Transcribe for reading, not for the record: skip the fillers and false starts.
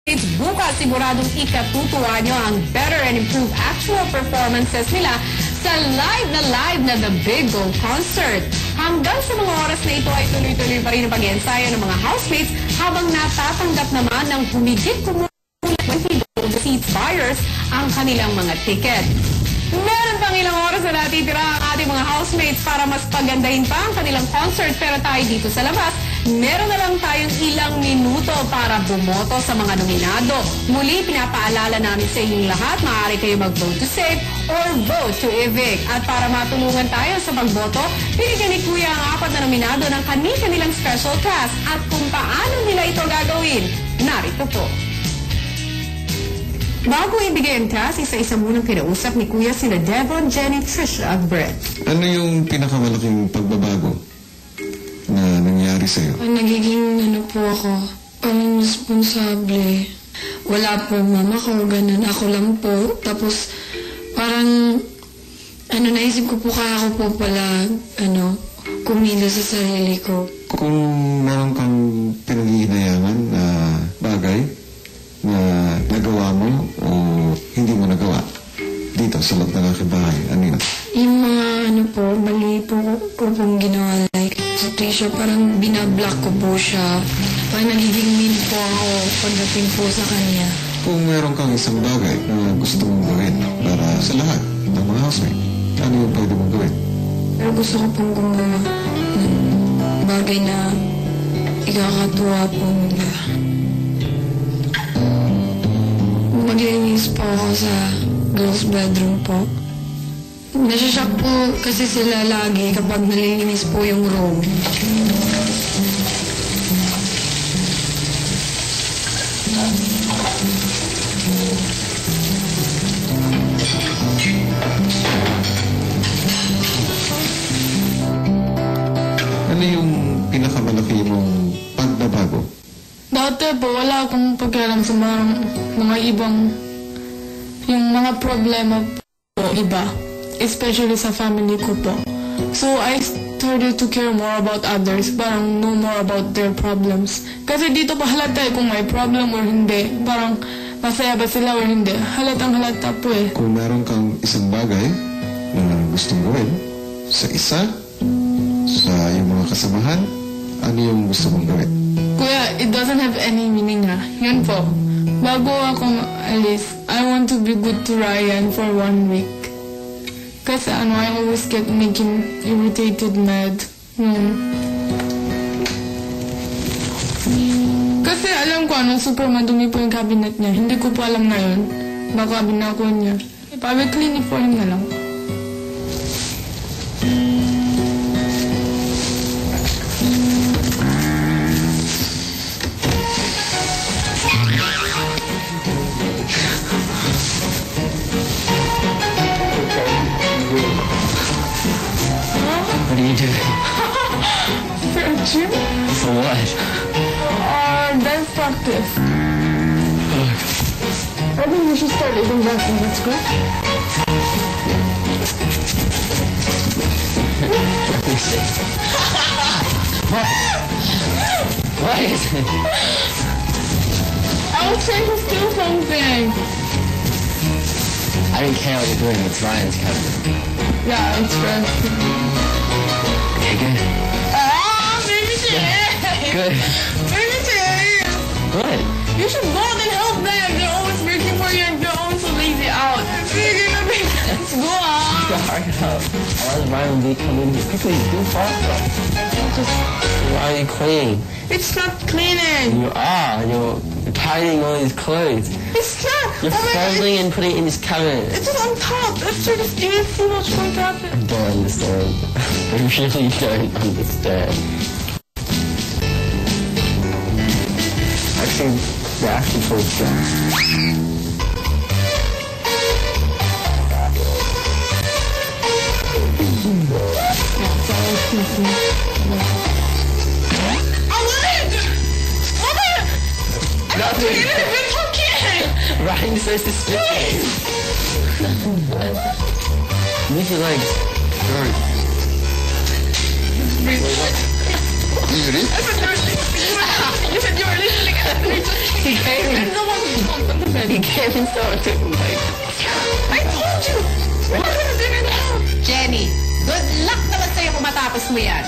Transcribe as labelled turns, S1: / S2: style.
S1: Bukas, siguradong ikatutuwa nyo ang better and improved actual performances nila sa live na The Big Go Concert. Hanggang sa mga oras na ito ay tuloy-tuloy pa rin ang pag-iensayo ng mga housemates habang natatanggap naman ng humigit kumulang 20 gold seats buyers ang kanilang mga ticket. Meron pang ilang oras na natitira ang ating mga housemates para mas pagandahin pa ang kanilang concert, pero tayo dito sa labas, meron na lang tayong ilang minuto para bumoto sa mga nominado. Muli, pinapaalala namin sa inyong lahat, maaari kayo mag-vote to save or vote to evict. At para matulungan tayo sa pagboto, binigyan ni Kuya ang 4 na nominado ng kanilang special cast. At kung paano nila ito gagawin, narito po. Bago ibigay ang task, isa-isa munang kinausap ni Kuya sina Devon, Jenny, Trisha at Brett.
S2: Ano yung pinakamalaking pagbabago na nangyari sa'yo?
S3: Nagiging po ako, responsable. Wala po mama ko, ganun. Ako lang po. Tapos parang, naisip ko po kaya ako po pala, kumilo sa sarili ko.
S2: Kung meron kang pinag-iinayangan na bagay na nagawa mo o hindi mo nagawa dito sa loob ng aking bahay, ano yun?
S3: Yung mga mali po ko pong ginawa. Like, sa Trisha, parang binablock ko po siya. Parang nagiging mean po ako pagdating po sa kanya.
S2: Kung meron kang isang bagay na gusto mong gawin para sa lahat ng mga housemate, ano yung pwede mong gawin?
S3: Pero gusto ko pong gumawa ng bagay na ikakatuwa po nila. Maglinis po ako sa girls' bedroom po. Nasashock po kasi sila lagi kapag nalilinis po yung room.
S2: Ano yung pinakamalaki mong pagbabago?
S4: Dati po, wala akong pagkaram sa mga ibang, yung mga problema po iba, especially sa family ko po. So, I started to care more about others, parang know more about their problems. Kasi dito pa halata kung may problem or hindi, parang masaya ba sila or hindi. Halatang halata po eh.
S2: Kung meron kang isang bagay na gustong gawin sa isa, sa iyong mga kasamahan, ano yung gusto mong gawin?
S4: Kuya, it doesn't have any meaning ha. Yun po. Bago ako alis, I want to be good to Ryan for 1 week. Kasi I always get making irritated mad. Kasi alam ko super madumi po yung cabinet niya. Hindi ko po alam ngayon. Baka binako niya. I clean it for him na lang.
S5: What are you doing?
S4: For a gym?
S5: For what?
S4: Dance practice. I think we should start eating breakfast. Let's go.
S5: What? What is it?
S4: I was trying to steal something.
S5: I don't care what you're doing. It's Ryan's cabinet.
S4: Yeah, it's right.
S5: Okay, good.
S4: Baby Jane!
S5: Good.
S4: Baby Jane!
S5: Good.
S4: You should go out and help them. They're always working for you and they're always so lazy out. Let's go out.
S5: Hurry up. Why does Ryan be coming here? Quickly, do faster. Why are you cleaning?
S4: It's not cleaning.
S5: You are. You're tidying all his clothes.
S4: It's not.
S5: You're folding and putting it in his cabinet.
S4: It's just on top. After this, you didn't see what's going to happen.
S5: I don't understand. I really don't understand. Actually, they're asking for a job. Nothing.
S4: It's okay.
S5: Ryan's so suspicious. Move your legs.
S2: You ready?
S4: You said you were listening.
S5: He came in.
S4: No one
S6: finally came and started. I told you! We're gonna do it now!
S1: Jenny, good luck naman sa'yo kung matapos mo yan.